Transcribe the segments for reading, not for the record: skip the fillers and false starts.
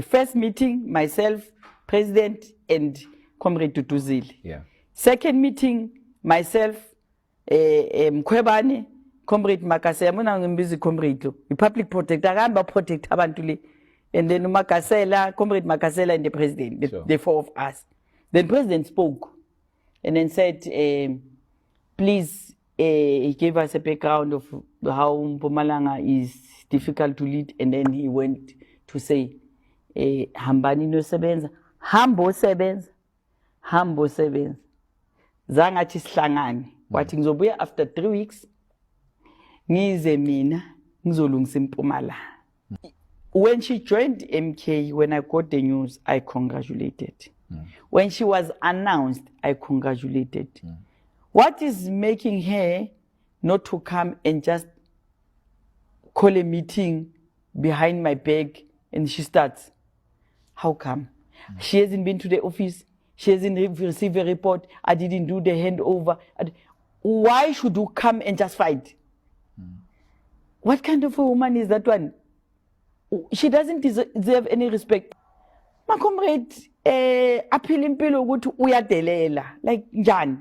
first meeting, myself, President, and Comrade Duduzile. Yeah. Second meeting, myself, Mkhwebane, Comrade Makasela, muna ngimbizi Comrade lo, public protector, akamba protect abantu le. And then Makasela, Comrade Makasela and the President, the four of us. Then President spoke and then said, please, he gave us a background of how Mpumalanga is difficult to lead, and then he went to say, hambani no sebenza, hambo sebenza, hambo sebenza. Zangathi sihlangane, wathi ngizobuya after 3 weeks, ngize mina, ngizolungisa Mpumalanga. When she joined MK, when I got the news, I congratulated. When she was announced, I congratulated. What is making her not to come and just call a meeting behind my back and she starts? How come? She hasn't been to the office. She hasn't received a report. I didn't do the handover. Why should you come and just fight? What kind of a woman is that one? She doesn't deserve any respect. My comrade, appealing pilo ukuthi uyadelela, like njani.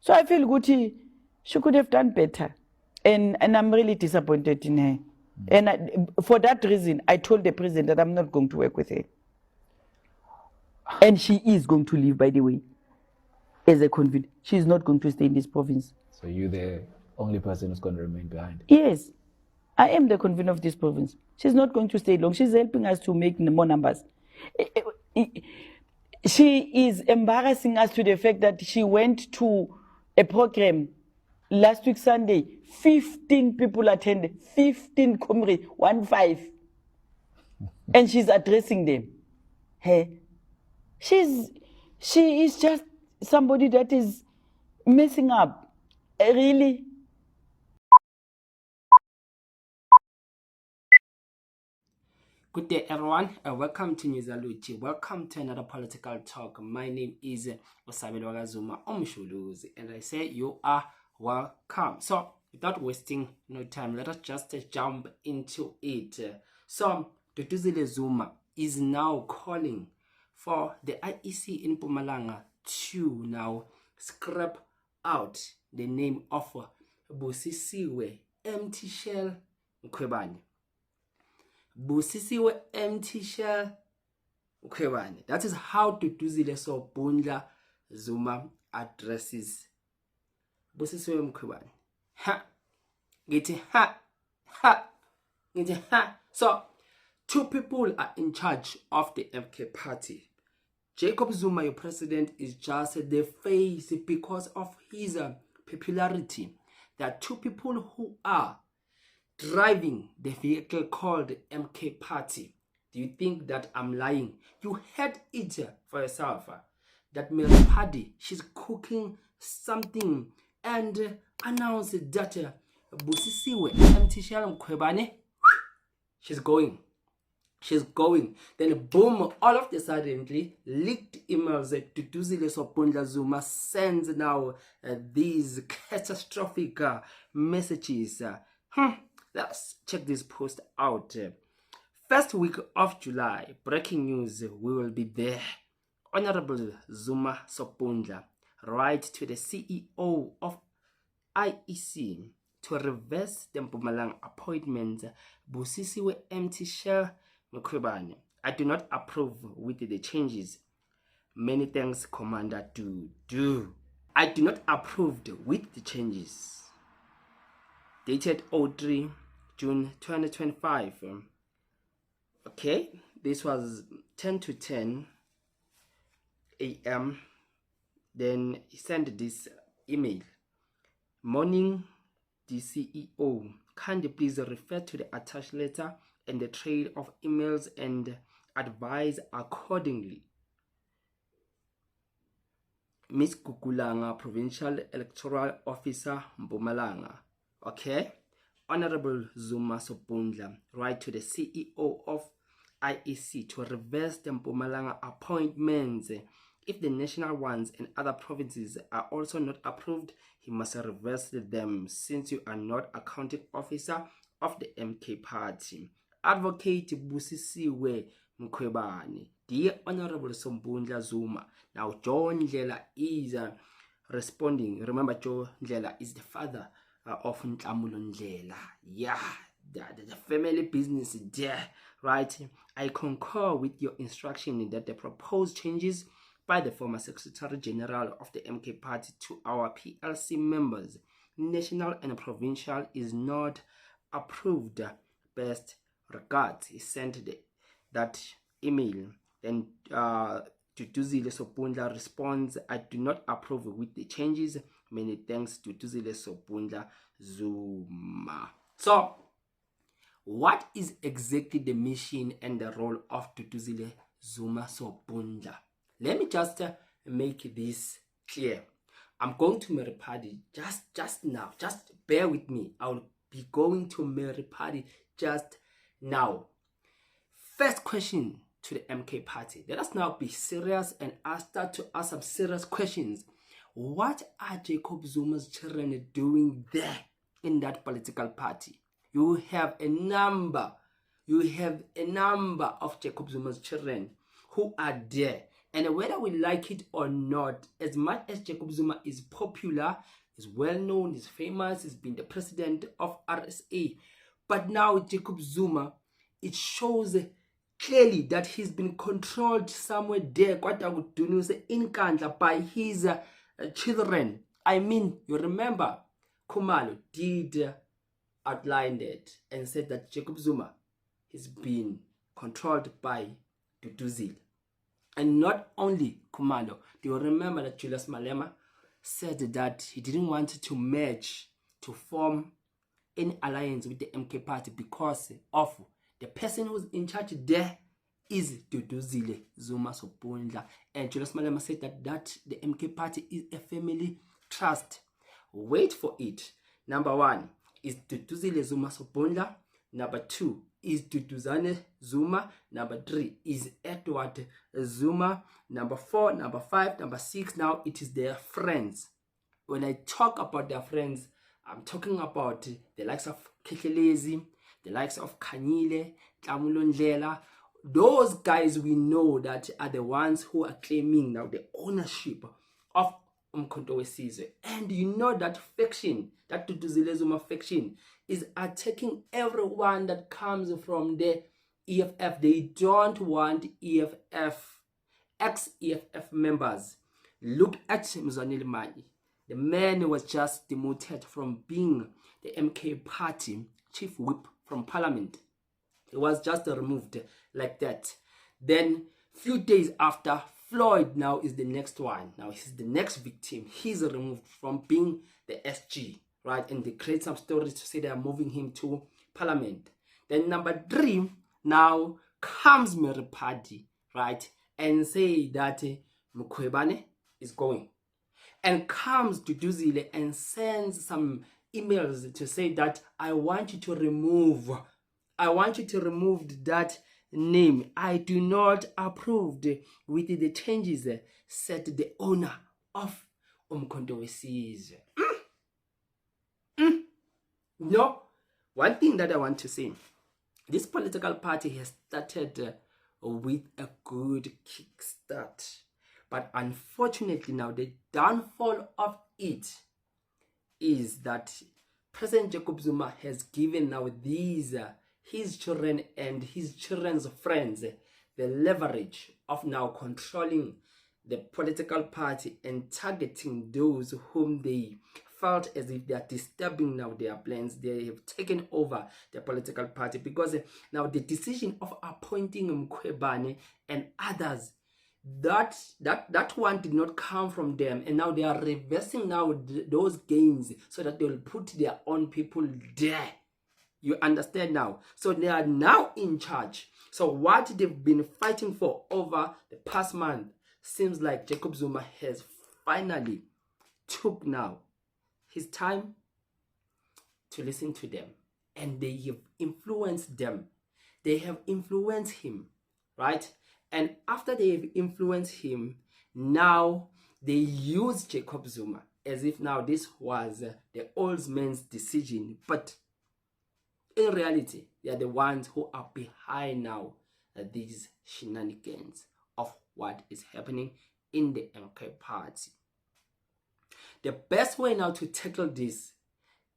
So I feel good she could have done better. And I'm really disappointed in her. And for that reason, I told the president that I'm not going to work with her. And she is going to leave, by the way, as a convict. She's not going to stay in this province. So you're the only person who's going to remain behind? Yes. I am the convener of this province. She's not going to stay long. She's helping us to make more numbers. She is embarrassing us to the fact that she went to a program last week Sunday. 15 people attended. 15 comrades, 15. And she's addressing them. Hey, she is just somebody that is messing up. Really. Good day, everyone. Welcome to Newsaluchi. Welcome to another political talk. My name is Zuma Omshuluzi, and I say you are welcome. So, without wasting no time, let us just jump into it. So, Duduzile Zuma is now calling for the IEC in Mpumalanga to now scrap out the name of Busisiwe empty shell Mkhwebane. Busisiwe empty shell Mkhwebane. That is how Duduzile Sobundla Zuma addresses Busisiwe Mkhwebane. Ha! Get it? Ha! Ha! Get it? Ha! So, two people are in charge of the MK party. Jacob Zuma, your president, is just the face because of his popularity. There are two people who are driving the vehicle called MK Party. Do you think that I'm lying? You heard it for yourself. That Mary Paddy, she's cooking something and announced that Busisiwe empty shell Mkhwebane, she's going. Then boom, all of a sudden, leaked emails that Duduzile Sobundla Zuma sends now these catastrophic messages. Let's check this post out. First week of July, breaking news, we will be there. Honorable Zuma Sobundla write to the CEO of IEC to reverse the Mpumalanga appointment Busisiwe empty shell Mkhwebane. I do not approve with the changes. Many thanks, Commander Do. I do not approve with the changes. Dated 03 June 2025. Okay, this was 10 to 10 a.m. Then he sent this email. Morning, the CEO. Can you please refer to the attached letter and the trail of emails and advise accordingly? Miss Kukulanga, Provincial Electoral Officer, Mpumalanga. Okay? Honorable Zuma Sobundla, write to the CEO of IEC to reverse the Mpumalanga appointments. If the national ones and other provinces are also not approved, he must reverse them since you are not a accounting officer of the MK party. Advocate Busisiwe Mkhwebane. Dear Honorable Sombundla Zuma. Now John Ndlela is responding. Remember, John Ndlela is the father of Nhlamulo Ndlela. Yeah, the family business there, right? I concur with your instruction that the proposed changes by the former Secretary General of the MK Party to our PLC members, national and provincial, is not approved. Best regards. He sent that email. Then Duduzile Sobundla responds, I do not approve with the changes. Many thanks to Duduzile Sobundla Zuma. So, what is exactly the mission and the role of Duduzile Zuma Sobundla? Let me just make this clear. I'm going to Meripadi just now. Just bear with me. I'll be going to Meripadi just now. First question to the MK Party. Let us now be serious and start to ask some serious questions. What are Jacob Zuma's children doing there in that political party? You have a number of Jacob Zuma's children who are there. And whether we like it or not, as much as Jacob Zuma is popular, is well known, is famous, has been the president of RSA, but now Jacob Zuma, it shows clearly that he's been controlled somewhere there, by his children. I mean, you remember, Khumalo did outline it and said that Jacob Zuma has been controlled by Duduzile. And not only Khumalo, do you remember that Julius Malema said that he didn't want to merge, to form an alliance with the MK Party because of the person who's in charge there is Duduzile Zuma Sobundla. And Julius Malema said that the MK Party is a family trust. Wait for it. Number 1 is Duduzile Zuma Sobundla. Number 2 is Duduzane Zuma. Number 3 is Edward Zuma. Number 4, number 5, number 6. Now it is their friends. When I talk about their friends, I'm talking about the likes of Kehlelezi, the likes of Kanyile, Nhlamulo Ndlela. Those guys we know that are the ones who are claiming now the ownership of Mkhwebane. And you know that faction, that Duduzile Zuma faction, is attacking everyone that comes from the EFF. They don't want EFF, ex-EFF members. Look at Mzanele Mali. The man was just demoted from being the MK Party chief whip from parliament. He was just removed like that. Then few days after, Floyd now is the next one. Now he's the next victim. He's removed from being the SG, right? And they create some stories to say they are moving him to parliament. Then number 3 now comes Meripadi, right? And say that Mkhwebane is going. And comes to Duduzile and sends some emails to say that I want you to remove that name. I do not approve with the changes, said the owner of Mkhwebane. No, one thing that I want to say, this political party has started with a good kickstart. But unfortunately now the downfall of it is that President Jacob Zuma has given now these his children and his children's friends the leverage of now controlling the political party and targeting those whom they felt as if they are disturbing now their plans. They have taken over the political party because now the decision of appointing Mkhwebane and others, that one did not come from them, and now they are reversing now those gains so that they will put their own people there. You understand now? So they are now in charge. So what they've been fighting for over the past month seems like Jacob Zuma has finally took now his time to listen to them, and they have influenced them. They have influenced him, right? And after they have influenced him, now they use Jacob Zuma as if now this was the old man's decision. But in reality, they are the ones who are behind now these shenanigans of what is happening in the MK party. The best way now to tackle this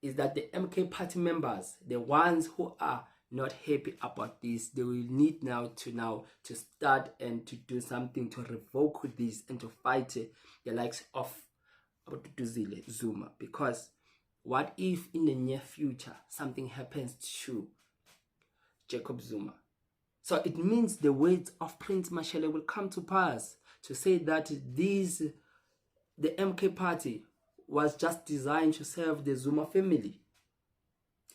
is that the MK party members, the ones who are not happy about this, they will need now to start and to do something to revoke this and to fight the likes of Duduzile, Zuma. Because what if in the near future something happens to Jacob Zuma? So it means the words of Prince Mashele will come to pass, to say that the MK party was just designed to serve the Zuma family.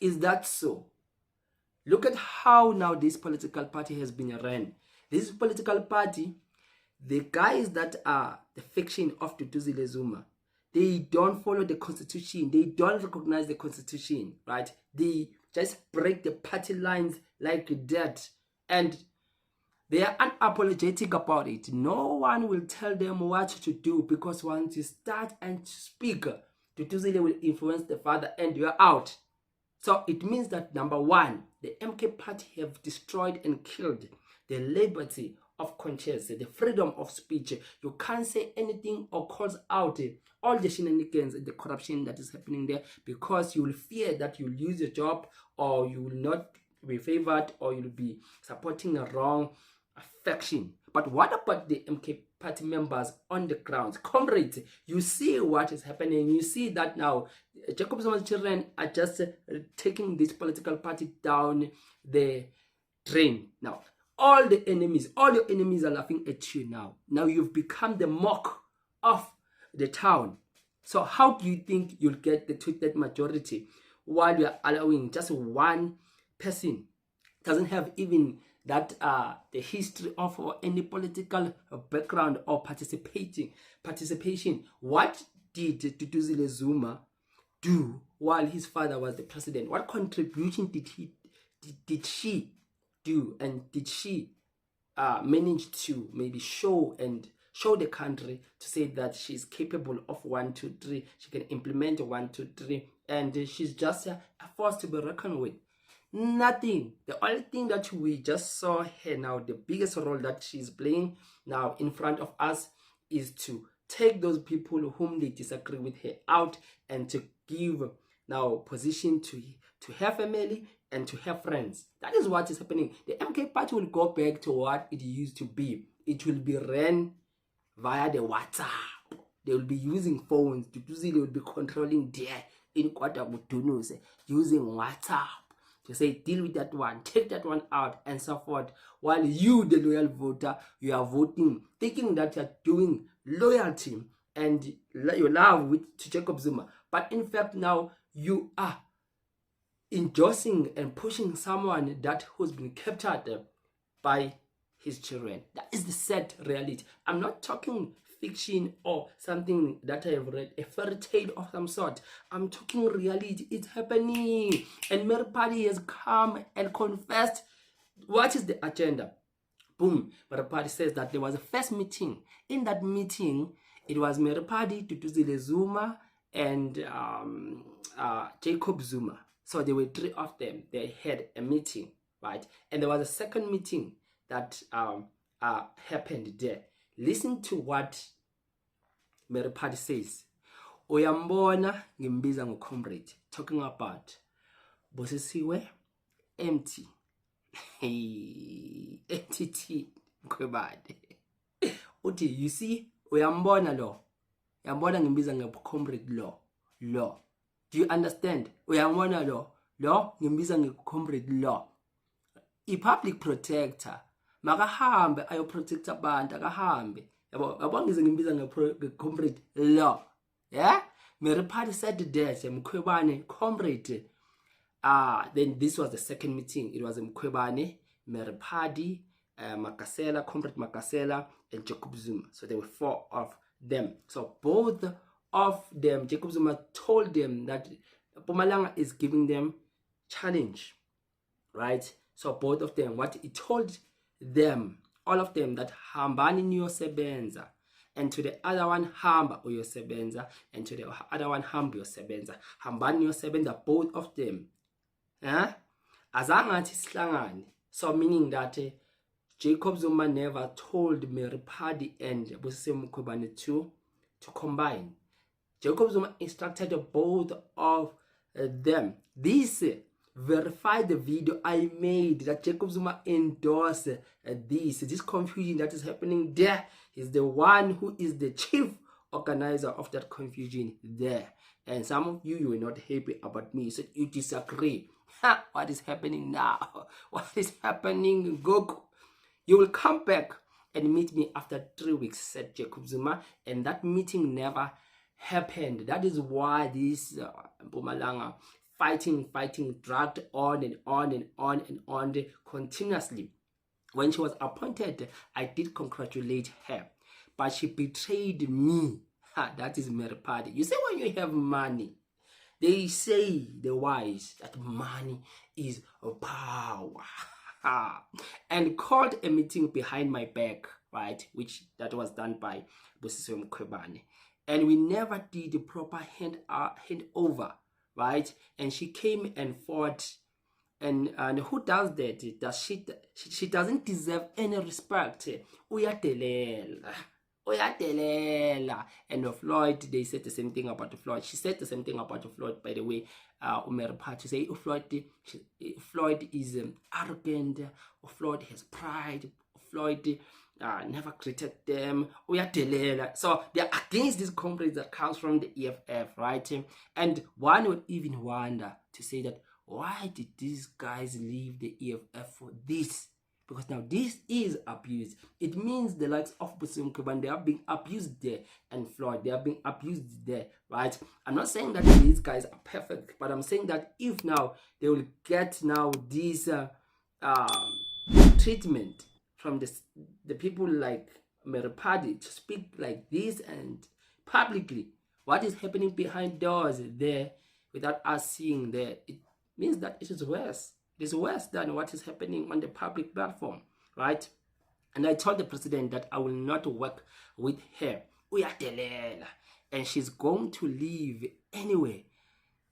Is that so? Look at how now this political party has been run. This political party, the guys that are the faction of Duduzile Zuma, they don't follow the constitution. They don't recognize the constitution, right? They just break the party lines like that. And they are unapologetic about it. No one will tell them what to do, because once you start and speak, Duduzile will influence the father and you're out. So it means that, number one, the MK party have destroyed and killed the liberty of conscience, the freedom of speech. You can't say anything or calls out all the shenanigans and the corruption that is happening there, because you will fear that you'll lose your job, or you will not be favored, or you'll be supporting a wrong faction. But what about the MK party members on the ground? Comrades, you see what is happening. You see that now Jacob Zuma's children are just taking this political party down the drain. Now, all your enemies are laughing at you now. Now you've become the mock of the town. So how do you think you'll get the two-thirds majority while you're allowing just one person? Doesn't have even that the history of or any political background or participation. What did Duduzile Zuma do while his father was the president? What contribution did she do, and did she manage to maybe show the country to say that she's capable of 1, 2, 3, she can implement 1, 2, 3, and she's just a force to be reckoned with? Nothing. The only thing that we just saw here now, the biggest role that she's playing now in front of us, is to take those people whom they disagree with her out and to give now position to her family and to her friends. That is what is happening. The MK party will go back to what it used to be. It will be ran via the WhatsApp. They will be using phones. Duduzile will be controlling their in Kwatabudunuse using WhatsApp to say, deal with that one, take that one out, and so forth. While you, the loyal voter, you are voting, thinking that you are doing loyalty and your love to Jacob Zuma. But in fact, now you are endorsing and pushing someone that who's been captured by his children. That is the sad reality. I'm not talking fiction or something that I have read, a fairy tale of some sort. I'm talking reality. It's happening. And Mkhwebane has come and confessed. What is the agenda? Boom. Mkhwebane says that there was a first meeting. In that meeting, it was Mkhwebane, Duduzile Zuma, and Jacob Zuma. So there were 3 of them. They had a meeting, right? And there was a second meeting that happened there. Listen to what Mkhwebane says. Uyambona ngimbiza ngocomrade, talking about Busisiwe, empty. Hey, entity Mkhwebane. Uthi, you see, uyambona lo. Uyambona ngimbiza ngocomrade lo. Do you understand? Uyambona lo ngimbiza ngocomrade lo. I-public protector makahambe ayoprotect abantu, akahambe. Yabo ngize ngimbiza ngecomrade law. Yeah? Mkhwebane said that Mkhwebane comrade. Then this was the second meeting. It was Mkhwebane, Mkhwebane, Makasela, comrade Makasela, and Jacob Zuma. So there were 4 of them. So both of them, Jacob Zuma told them that Mpumalanga is giving them challenge, right? So both of them, what he told them, all of them, that hambani niyosebenza, and to the other one hamba uyosebenza, and to the other one hamba uyosebenza, hambani niyosebenza, both of them. Azangathi sihlangane. So meaning that Jacob Zuma never told Mkhwebane and Busisiwe Mkhwebane to combine. Jacob Zuma instructed both of them. This verified the video I made that Jacob Zuma endorsed this confusion that is happening there. He's the one who is the chief organizer of that confusion there. And some of you were not happy about me. You said you disagree. What is happening now? What is happening, Goku? You will come back and meet me after 3 weeks, said Jacob Zuma. And that meeting never happened. That is why this Mpumalanga fighting dragged on and on continuously. When she was appointed, I did congratulate her, but she betrayed me. That is Mkhwebane. You say when you have money, they say, the wise, that money is power. And called a meeting behind my back, right? Which that was done by Busisiwe Mkhwebane. And we never did the proper handover, right? And she came and fought. And who does that? She doesn't deserve any respect. And of Floyd, they said the same thing about Floyd. She said the same thing about Floyd, by the way. Mkhwebane say Floyd is arrogant. Floyd has pride. Floyd never greeted them. So they are against this comrades that comes from the EFF, right? And one would even wonder to say that, why did these guys leave the EFF for this? Because now this is abuse. It means the likes of Busisiwe Mkhwebane, they are being abused there, and Floyd, they are being abused there, right? I'm not saying that these guys are perfect, but I'm saying that if now they will get now this treatment from the people like Mkhwebane to speak like this and publicly, what is happening behind doors there without us seeing there, it means that it is worse. It is worse than what is happening on the public platform, right? And I told the president that I will not work with her. And she's going to leave anyway,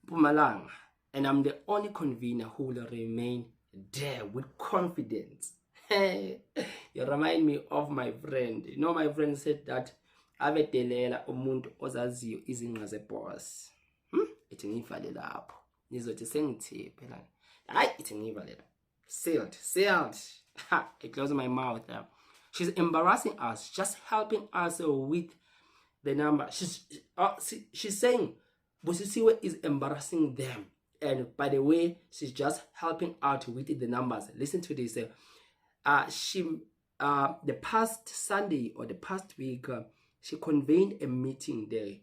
Mpumalanga. And I'm the only convener who will remain there with confidence. You remind me of my friend. You know, my friend said that avedelela umuntu ozaziyo izinqa zeboss. Ithi ngivale lapho. Nizothi sengithe phela. Hayi, ithi ngivale lapho. Sealed. I close my mouth. She's embarrassing us, just helping us with the number. She's saying Busisiwe is embarrassing them. And by the way, she's just helping out with the numbers. Listen to this. The past Sunday or the past week, she convened a meeting there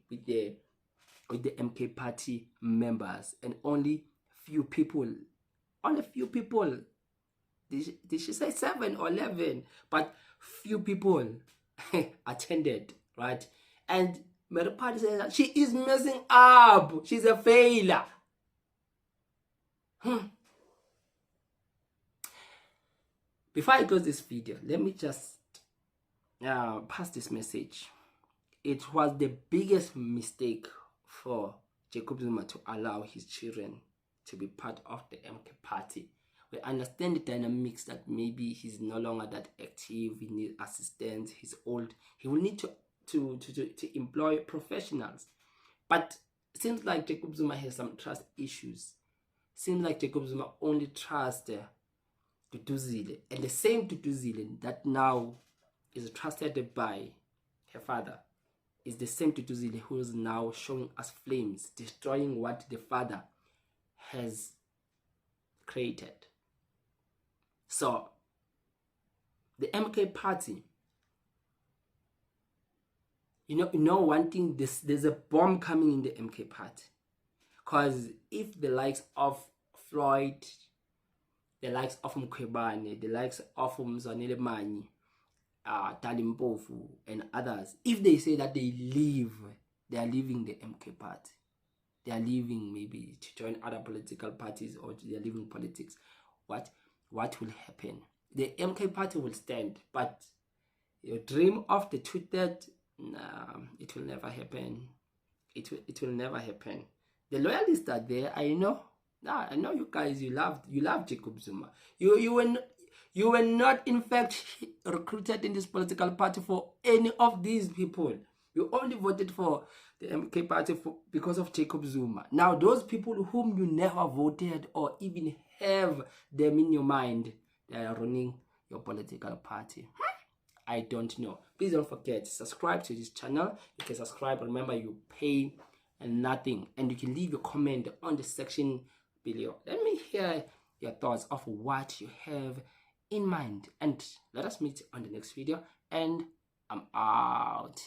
with the MK party members, and only few people. Did she say 7 or 11? But few people attended, right? And Mkhwebane said that she is messing up. She's a failure. Before I close this video, let me just pass this message. It was the biggest mistake for Jacob Zuma to allow his children to be part of the MK party. We understand the dynamics that maybe he's no longer that active, he needs assistance, he's old, he will need to employ professionals. But it seems like Jacob Zuma has some trust issues. Seems like Jacob Zuma only trusts Duduzile, and the same Duduzile that now is trusted by her father is the same Duduzile who is now showing us flames, destroying what the father has created. So the MK party, you know one thing, there's a bomb coming in the MK party, because if the likes of Floyd, the likes of Mkhwebane, the likes of Mzanele Manyi, Talimpofu and others, if they say that they are leaving the MK party, they are leaving maybe to join other political parties, or they are leaving politics, what will happen? The MK party will stand, but your dream of the 2/3, it will never happen. It will never happen. The loyalists are there, I know. I know you guys, you love Jacob Zuma. You You were not, in fact, recruited in this political party for any of these people. You only voted for the MK party because of Jacob Zuma. Now, those people whom you never voted or even have them in your mind, they are running your political party. I don't know. Please don't forget, subscribe to this channel. You can subscribe. Remember, you pay nothing. And you can leave your comment on the section below. Let me hear your thoughts of what you have in mind. And let us meet on the next video. And I'm out.